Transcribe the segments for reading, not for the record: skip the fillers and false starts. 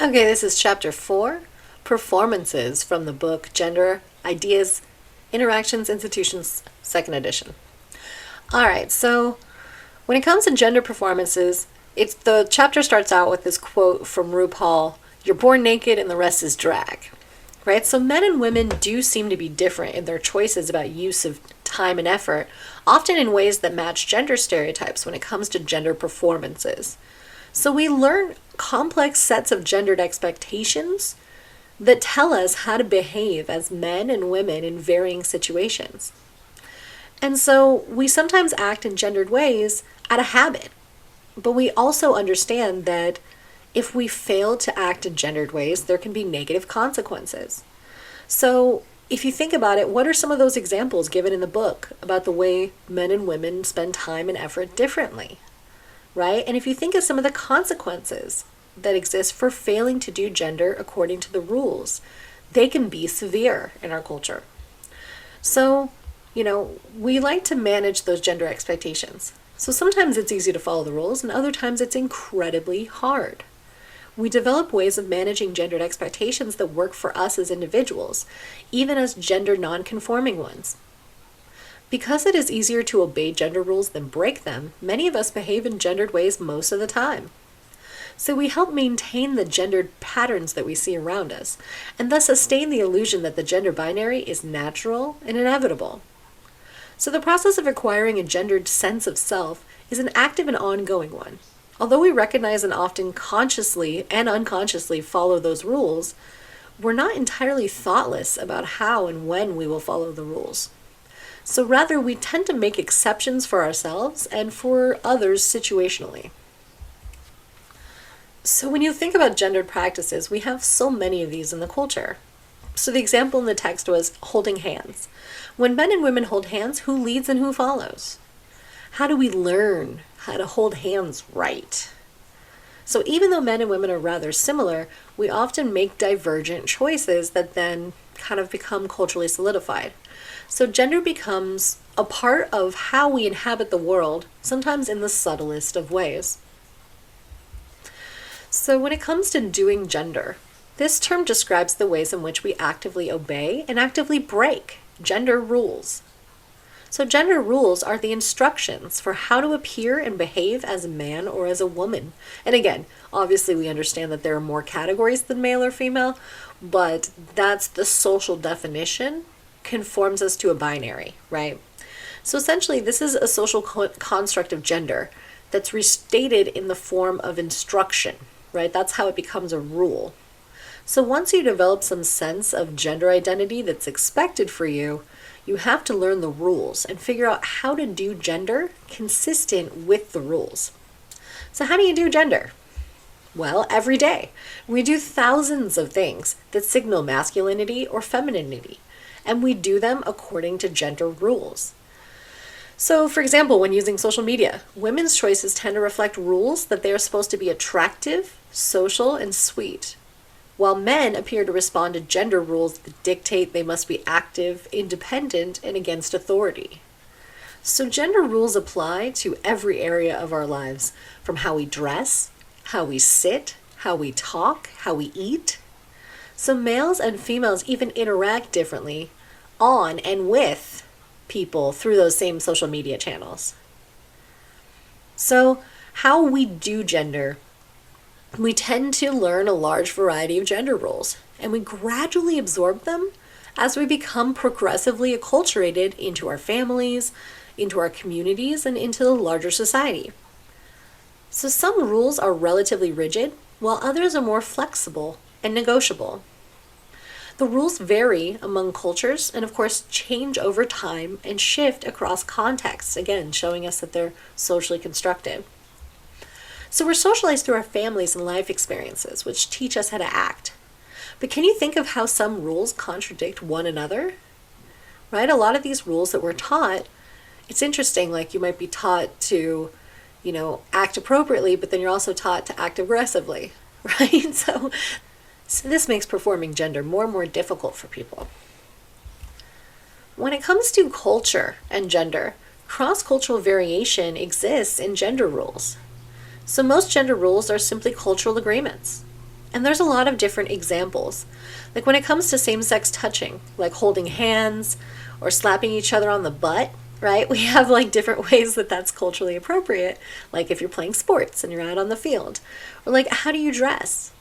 Okay, this is chapter 4, Performances, from the book Gender, Ideas, Interactions, Institutions, second edition. Alright, so when it comes to gender performances, the chapter starts out with this quote from RuPaul, "You're born naked and the rest is drag." Right? So men and women do seem to be different in their choices about use of time and effort, often in ways that match gender stereotypes when it comes to gender performances. So we learn complex sets of gendered expectations that tell us how to behave as men and women in varying situations. And so we sometimes act in gendered ways out of habit, but we also understand that if we fail to act in gendered ways, there can be negative consequences. So if you think about it, what are some of those examples given in the book about the way men and women spend time and effort differently, right? And if you think of some of the consequences that exist for failing to do gender according to the rules, they can be severe in our culture. So, we like to manage those gender expectations. So sometimes it's easy to follow the rules, and other times it's incredibly hard. We develop ways of managing gendered expectations that work for us as individuals, even as gender non-conforming ones. Because it is easier to obey gender rules than break them, many of us behave in gendered ways most of the time. So we help maintain the gendered patterns that we see around us, and thus sustain the illusion that the gender binary is natural and inevitable. So the process of acquiring a gendered sense of self is an active and ongoing one. Although we recognize and often consciously and unconsciously follow those rules, we're not entirely thoughtless about how and when we will follow the rules. So rather, we tend to make exceptions for ourselves and for others situationally. So when you think about gendered practices, we have so many of these in the culture. So the example in the text was holding hands. When men and women hold hands, who leads and who follows? How do we learn how to hold hands right? So even though men and women are rather similar, we often make divergent choices that then kind of become culturally solidified. So gender becomes a part of how we inhabit the world, sometimes in the subtlest of ways. So when it comes to doing gender, this term describes the ways in which we actively obey and actively break gender rules. So gender rules are the instructions for how to appear and behave as a man or as a woman. And again, obviously we understand that there are more categories than male or female, but that's the social definition, conforms us to a binary, right? So essentially this is a social construct of gender that's restated in the form of instruction, right? That's how it becomes a rule. So once you develop some sense of gender identity that's expected for you, you have to learn the rules and figure out how to do gender consistent with the rules. So how do you do gender? Well, every day. We do thousands of things that signal masculinity or femininity, and we do them according to gender rules. So, for example, when using social media, women's choices tend to reflect rules that they are supposed to be attractive, social, and sweet, while men appear to respond to gender rules that dictate they must be active, independent, and against authority. So gender rules apply to every area of our lives, from how we dress, how we sit, how we talk, how we eat. So males and females even interact differently on and with people through those same social media channels. So how we do gender, we tend to learn a large variety of gender roles, and we gradually absorb them as we become progressively acculturated into our families, into our communities, and into the larger society. So some rules are relatively rigid, while others are more flexible and negotiable. The rules vary among cultures and, of course, change over time and shift across contexts, again, showing us that they're socially constructed. So we're socialized through our families and life experiences, which teach us how to act. But can you think of how some rules contradict one another? Right? A lot of these rules that we're taught, it's interesting, like you might be taught to, act appropriately, but then you're also taught to act aggressively, right? So this makes performing gender more and more difficult for people. When it comes to culture and gender, cross-cultural variation exists in gender rules. So most gender rules are simply cultural agreements. And there's a lot of different examples. Like when it comes to same-sex touching, like holding hands or slapping each other on the butt, right? We have like different ways that that's culturally appropriate. Like if you're playing sports and you're out on the field. Or like how do you dress?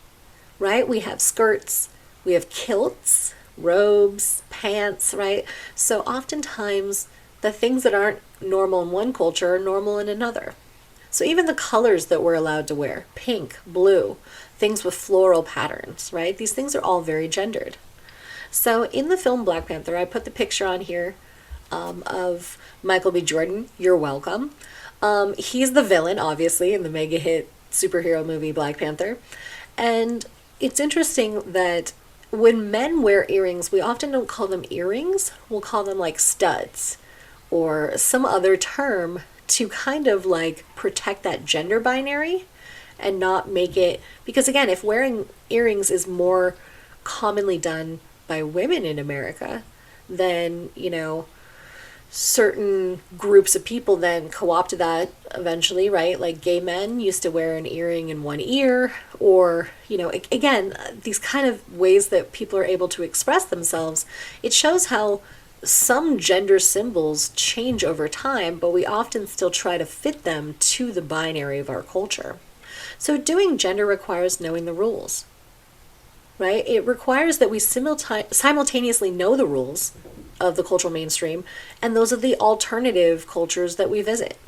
Right? We have skirts, we have kilts, robes, pants, right? So oftentimes the things that aren't normal in one culture are normal in another. So even the colors that we're allowed to wear, pink, blue, things with floral patterns, right? These things are all very gendered. So in the film Black Panther, I put the picture on here of Michael B. Jordan. You're welcome. He's the villain, obviously, in the mega hit superhero movie Black Panther. And it's interesting that when men wear earrings, we often don't call them earrings. We'll call them like studs or some other term to kind of like protect that gender binary and not make it, because again, if wearing earrings is more commonly done by women in America, then, you know, certain groups of people then co-opted that eventually, right? Like gay men used to wear an earring in one ear, or, you know, again, these kind of ways that people are able to express themselves. It shows how some gender symbols change over time, but we often still try to fit them to the binary of our culture. So doing gender requires knowing the rules, right? It requires that we simultaneously know the rules of the cultural mainstream and those of the alternative cultures that we visit.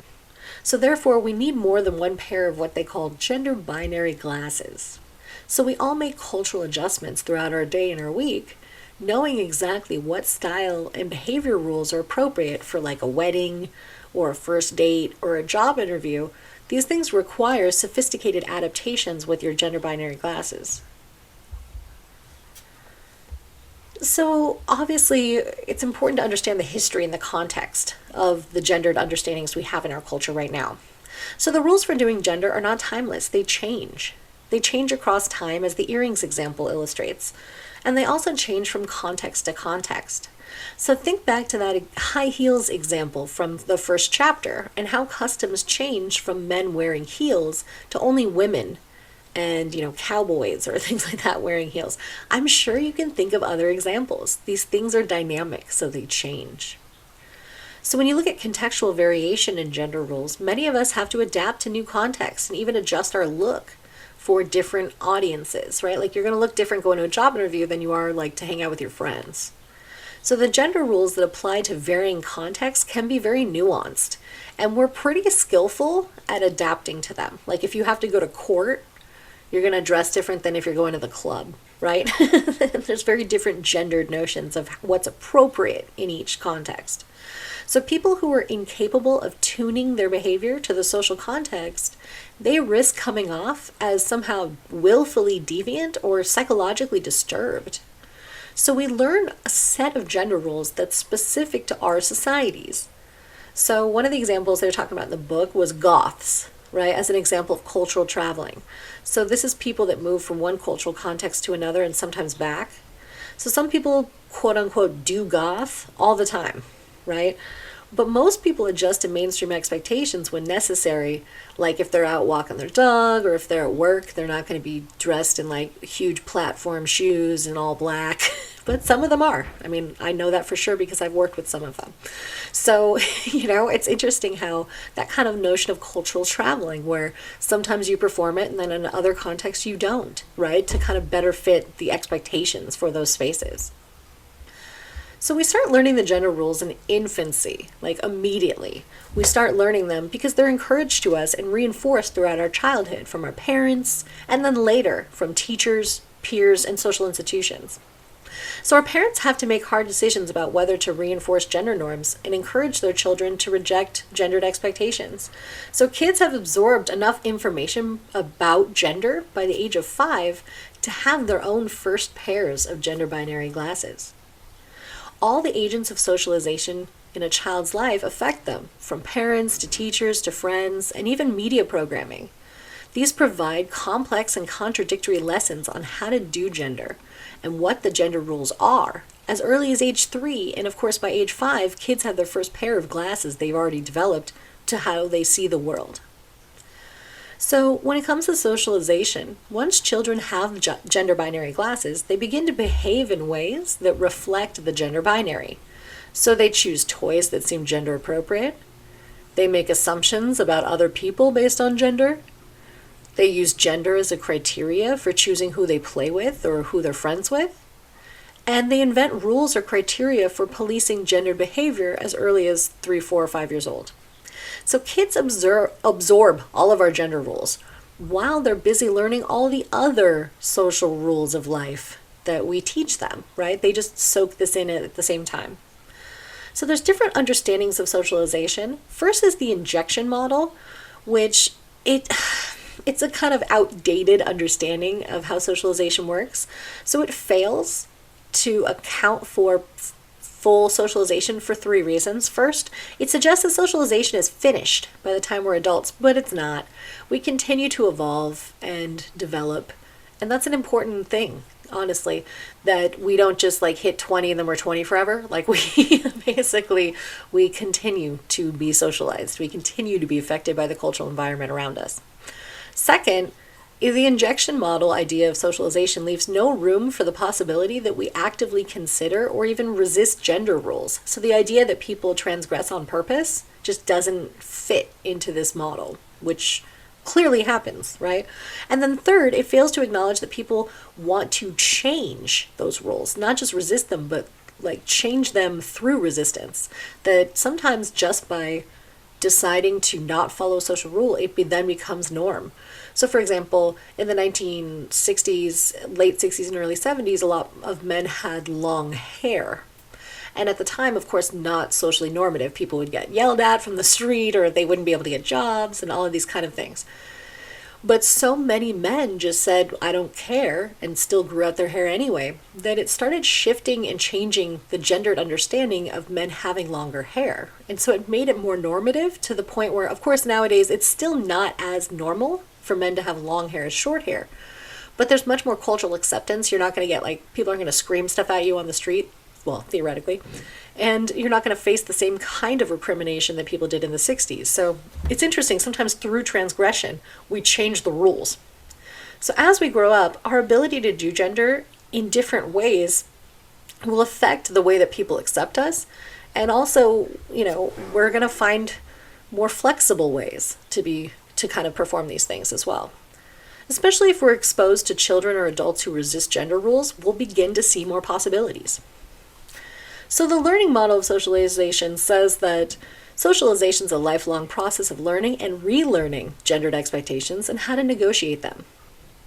So therefore, we need more than one pair of what they call gender binary glasses. So we all make cultural adjustments throughout our day and our week, knowing exactly what style and behavior rules are appropriate for like a wedding or a first date or a job interview. These things require sophisticated adaptations with your gender binary glasses. So obviously, it's important to understand the history and the context of the gendered understandings we have in our culture right now. So the rules for doing gender are not timeless, they change. They change across time, as the earrings example illustrates. And they also change from context to context. So think back to that high heels example from the first chapter and how customs change from men wearing heels to only women and, you know, cowboys or things like that wearing heels. I'm sure you can think of other examples. These things are dynamic, so they change. So when you look at contextual variation in gender roles, many of us have to adapt to new contexts and even adjust our look for different audiences, right? Like you're going to look different going to a job interview than you are like to hang out with your friends. So the gender rules that apply to varying contexts can be very nuanced, and we're pretty skillful at adapting to them. Like if you have to go to court, you're going to dress different than if you're going to the club, right? There's very different gendered notions of what's appropriate in each context. So people who are incapable of tuning their behavior to the social context, they risk coming off as somehow willfully deviant or psychologically disturbed. So we learn a set of gender roles that's specific to our societies. So one of the examples they're talking about in the book was goths, right, as an example of cultural traveling. So this is people that move from one cultural context to another and sometimes back. So some people, quote unquote, do goth all the time, right? But most people adjust to mainstream expectations when necessary. Like if they're out walking their dog or if they're at work, they're not going to be dressed in like huge platform shoes and all black. But some of them are. I mean, I know that for sure because I've worked with some of them. So, you know, it's interesting how that kind of notion of cultural traveling, where sometimes you perform it and then in other contexts you don't, right? To kind of better fit the expectations for those spaces. So we start learning the gender rules in infancy, like immediately. We start learning them because they're encouraged to us and reinforced throughout our childhood from our parents, and then later from teachers, peers, and social institutions. So our parents have to make hard decisions about whether to reinforce gender norms and encourage their children to reject gendered expectations. So kids have absorbed enough information about gender by the age of 5 to have their own first pairs of gender binary glasses. All the agents of socialization in a child's life affect them, from parents to teachers to friends, and even media programming. These provide complex and contradictory lessons on how to do gender and what the gender rules are. As early as age 3, and of course by age 5, kids have their first pair of glasses they've already developed to how they see the world. So, when it comes to socialization, once children have gender binary glasses, they begin to behave in ways that reflect the gender binary. So, they choose toys that seem gender appropriate. They make assumptions about other people based on gender. They use gender as a criteria for choosing who they play with or who they're friends with. And they invent rules or criteria for policing gendered behavior as early as 3, 4, or 5 years old. So kids absorb all of our gender rules while they're busy learning all the other social rules of life that we teach them, right? They just soak this in at the same time. So there's different understandings of socialization. First is the injection model, which it's a kind of outdated understanding of how socialization works. So it fails to account for full socialization for 3 reasons. First, it suggests that socialization is finished by the time we're adults, but it's not. We continue to evolve and develop, and that's an important thing, honestly, that we don't just like hit 20 and then we're 20 forever. Like we continue to be socialized. We continue to be affected by the cultural environment around us. Second, the injection model idea of socialization leaves no room for the possibility that we actively consider or even resist gender rules. So the idea that people transgress on purpose just doesn't fit into this model, which clearly happens, right? And then third, it fails to acknowledge that people want to change those rules, not just resist them, but like change them through resistance. That sometimes just by deciding to not follow social rule, then becomes norm. So for example, in the 1960s, late 60s and early 70s, a lot of men had long hair. And at the time, of course, not socially normative. People would get yelled at from the street, or they wouldn't be able to get jobs and all of these kind of things. But so many men just said, I don't care, and still grew out their hair anyway, that it started shifting and changing the gendered understanding of men having longer hair. And so it made it more normative to the point where, of course, nowadays it's still not as normal for men to have long hair as short hair. But there's much more cultural acceptance. You're not going to get like, people aren't going to scream stuff at you on the street, well, theoretically. And you're not going to face the same kind of recrimination that people did in the 60s. So it's interesting, sometimes through transgression, we change the rules. So as we grow up, our ability to do gender in different ways will affect the way that people accept us. And also, we're going to find more flexible ways to kind of perform these things as well. Especially if we're exposed to children or adults who resist gender rules, we'll begin to see more possibilities. So the learning model of socialization says that socialization is a lifelong process of learning and relearning gendered expectations and how to negotiate them.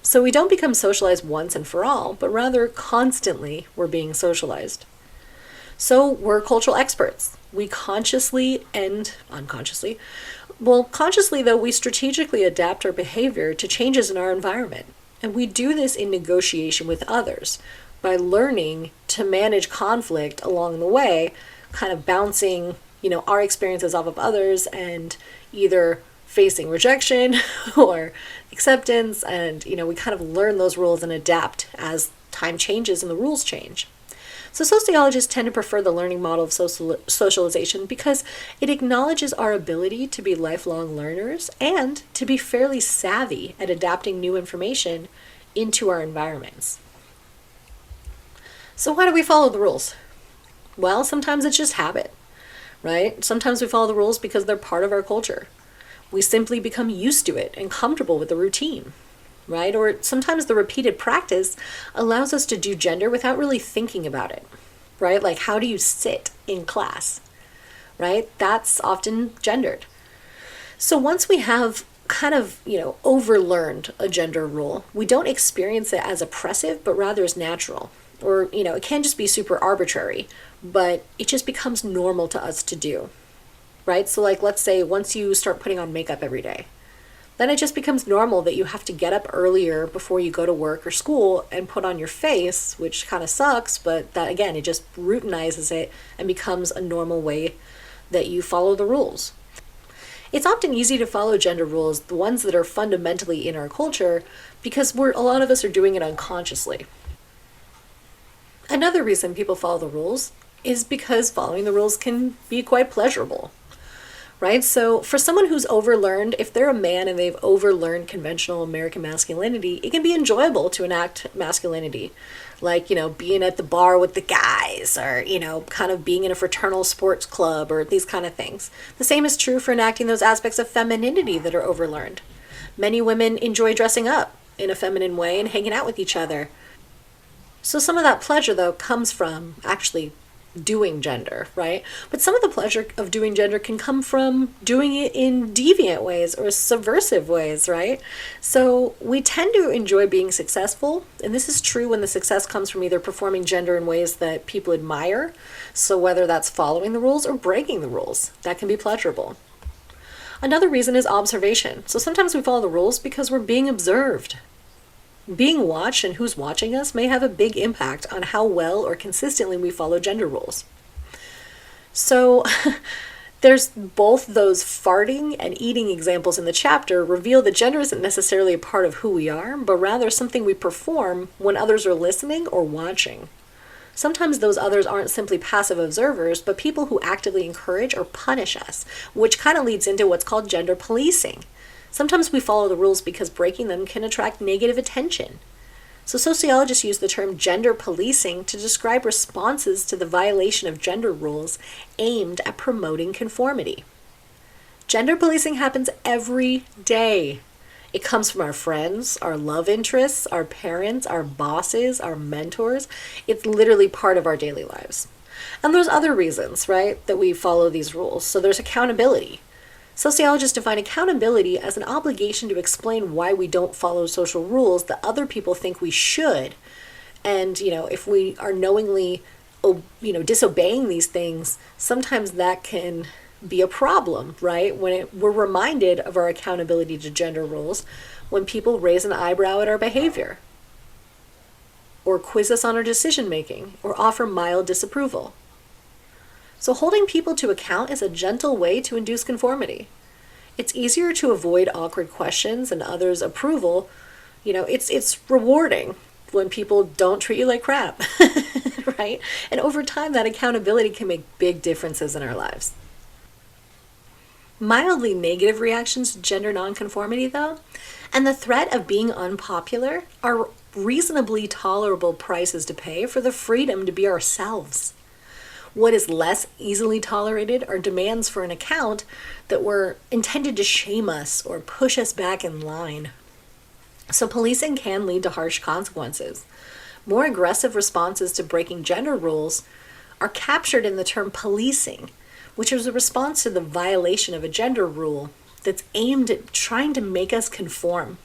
So we don't become socialized once and for all, but rather constantly we're being socialized. So we're cultural experts. We consciously and unconsciously, consciously though, we strategically adapt our behavior to changes in our environment. And we do this in negotiation with others by learning to manage conflict along the way, kind of bouncing, our experiences off of others and either facing rejection or acceptance. And, we kind of learn those rules and adapt as time changes and the rules change. So sociologists tend to prefer the learning model of socialization because it acknowledges our ability to be lifelong learners and to be fairly savvy at adapting new information into our environments. So why do we follow the rules? Well, sometimes it's just habit, right? Sometimes we follow the rules because they're part of our culture. We simply become used to it and comfortable with the routine, right? Or sometimes the repeated practice allows us to do gender without really thinking about it, right? Like, how do you sit in class, right? That's often gendered. So once we have kind of, overlearned a gender rule, we don't experience it as oppressive, but rather as natural. Or, it can just be super arbitrary, but it just becomes normal to us to do, right? So like, let's say once you start putting on makeup every day, then it just becomes normal that you have to get up earlier before you go to work or school and put on your face, which kind of sucks, but that again, it just routinizes it and becomes a normal way that you follow the rules. It's often easy to follow gender rules, the ones that are fundamentally in our culture, because a lot of us are doing it unconsciously. Another reason people follow the rules is because following the rules can be quite pleasurable, right? So for someone who's overlearned, if they're a man and they've overlearned conventional American masculinity, it can be enjoyable to enact masculinity. Like, being at the bar with the guys, or, kind of being in a fraternal sports club, or these kind of things. The same is true for enacting those aspects of femininity that are overlearned. Many women enjoy dressing up in a feminine way and hanging out with each other. So some of that pleasure, though, comes from actually doing gender, right? But some of the pleasure of doing gender can come from doing it in deviant ways or subversive ways, right? So we tend to enjoy being successful, and this is true when the success comes from either performing gender in ways that people admire, so whether that's following the rules or breaking the rules, that can be pleasurable. Another reason is observation. So sometimes we follow the rules because we're being observed. Being watched and who's watching us may have a big impact on how well or consistently we follow gender rules. So there's both those farting and eating examples in the chapter reveal that gender isn't necessarily a part of who we are, but rather something we perform when others are listening or watching. Sometimes those others aren't simply passive observers, but people who actively encourage or punish us, which kind of leads into what's called gender policing. Sometimes we follow the rules because breaking them can attract negative attention. So sociologists use the term gender policing to describe responses to the violation of gender rules aimed at promoting conformity. Gender policing happens every day. It comes from our friends, our love interests, our parents, our bosses, our mentors. It's literally part of our daily lives. And there's other reasons, right, that we follow these rules. So there's accountability. Sociologists define accountability as an obligation to explain why we don't follow social rules that other people think we should. And, if we are knowingly, disobeying these things, sometimes that can be a problem, right? When we're reminded of our accountability to gender rules when people raise an eyebrow at our behavior, or quiz us on our decision making, or offer mild disapproval. So holding people to account is a gentle way to induce conformity. It's easier to avoid awkward questions and others' approval. It's rewarding when people don't treat you like crap, right? And over time, that accountability can make big differences in our lives. Mildly negative reactions to gender nonconformity, though, and the threat of being unpopular are reasonably tolerable prices to pay for the freedom to be ourselves. What is less easily tolerated are demands for an account that were intended to shame us or push us back in line. So policing can lead to harsh consequences. More aggressive responses to breaking gender rules are captured in the term policing, which is a response to the violation of a gender rule that's aimed at trying to make us conform.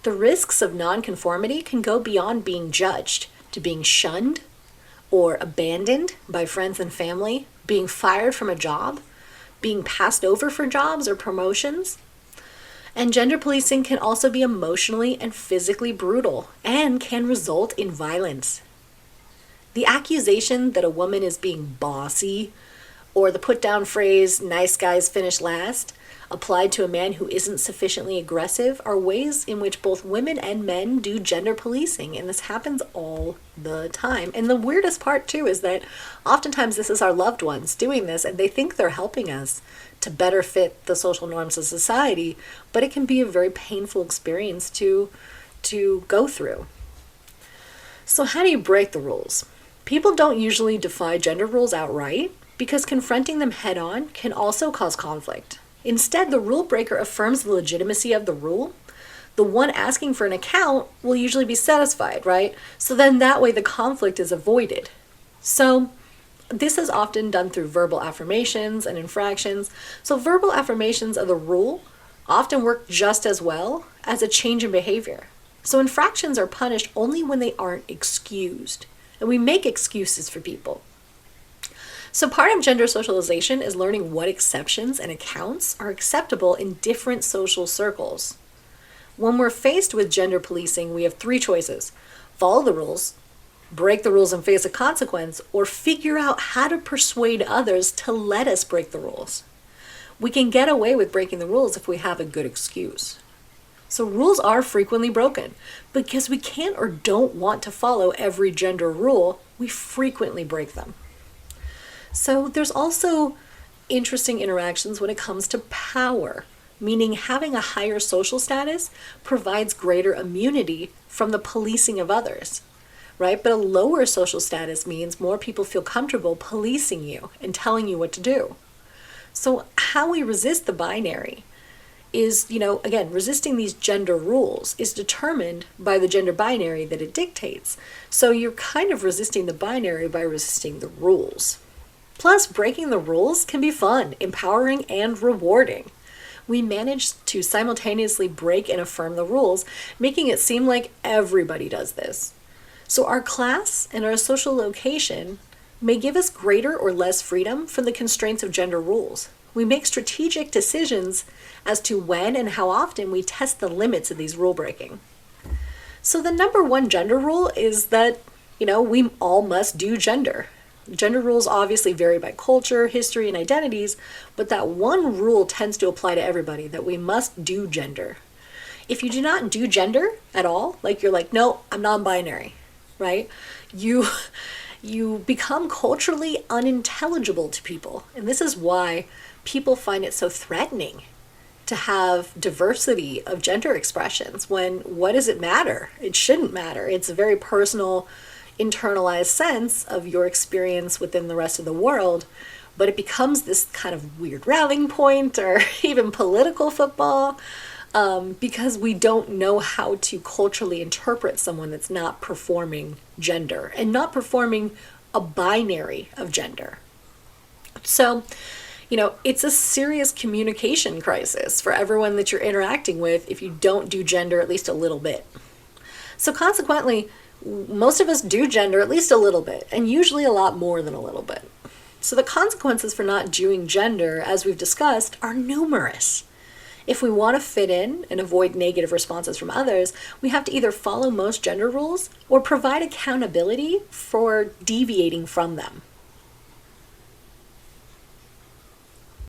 The risks of nonconformity can go beyond being judged to being shunned, or abandoned by friends and family, being fired from a job, being passed over for jobs or promotions. And gender policing can also be emotionally and physically brutal and can result in violence. The accusation that a woman is being bossy, or the put-down phrase, "nice guys finish last," applied to a man who isn't sufficiently aggressive, are ways in which both women and men do gender policing, and this happens all the time. And the weirdest part, too, is that oftentimes this is our loved ones doing this, and they think they're helping us to better fit the social norms of society, but it can be a very painful experience to go through. So how do you break the rules? People don't usually defy gender rules outright, because confronting them head-on can also cause conflict. Instead, the rule breaker affirms the legitimacy of the rule. The one asking for an account will usually be satisfied, right? So then that way the conflict is avoided. So this is often done through verbal affirmations and infractions. So verbal affirmations of the rule often work just as well as a change in behavior. So infractions are punished only when they aren't excused. And we make excuses for people. So part of gender socialization is learning what exceptions and accounts are acceptable in different social circles. When we're faced with gender policing, we have three choices: follow the rules, break the rules and face a consequence, or figure out how to persuade others to let us break the rules. We can get away with breaking the rules if we have a good excuse. So rules are frequently broken. Because we can't or don't want to follow every gender rule, we frequently break them. So there's also interesting interactions when it comes to power, meaning having a higher social status provides greater immunity from the policing of others, right? But a lower social status means more people feel comfortable policing you and telling you what to do. So how we resist the binary is, again, resisting these gender rules is determined by the gender binary that it dictates. So you're kind of resisting the binary by resisting the rules. Plus, breaking the rules can be fun, empowering, and rewarding. We manage to simultaneously break and affirm the rules, making it seem like everybody does this. So our class and our social location may give us greater or less freedom from the constraints of gender rules. We make strategic decisions as to when and how often we test the limits of these rule breaking. So the number one gender rule is that, we all must do gender. Gender rules obviously vary by culture, history, and identities, but that one rule tends to apply to everybody, that we must do gender. If you do not do gender at all, like you're like, no, I'm non-binary, right? You become culturally unintelligible to people. And this is why people find it so threatening to have diversity of gender expressions when what does it matter? It shouldn't matter. It's a very personal, internalized sense of your experience within the rest of the world, but it becomes this kind of weird rallying point or even political football because we don't know how to culturally interpret someone that's not performing gender and not performing a binary of gender. So, it's a serious communication crisis for everyone that you're interacting with if you don't do gender at least a little bit. So consequently, most of us do gender at least a little bit, and usually a lot more than a little bit. So the consequences for not doing gender, as we've discussed, are numerous. If we want to fit in and avoid negative responses from others, we have to either follow most gender rules or provide accountability for deviating from them.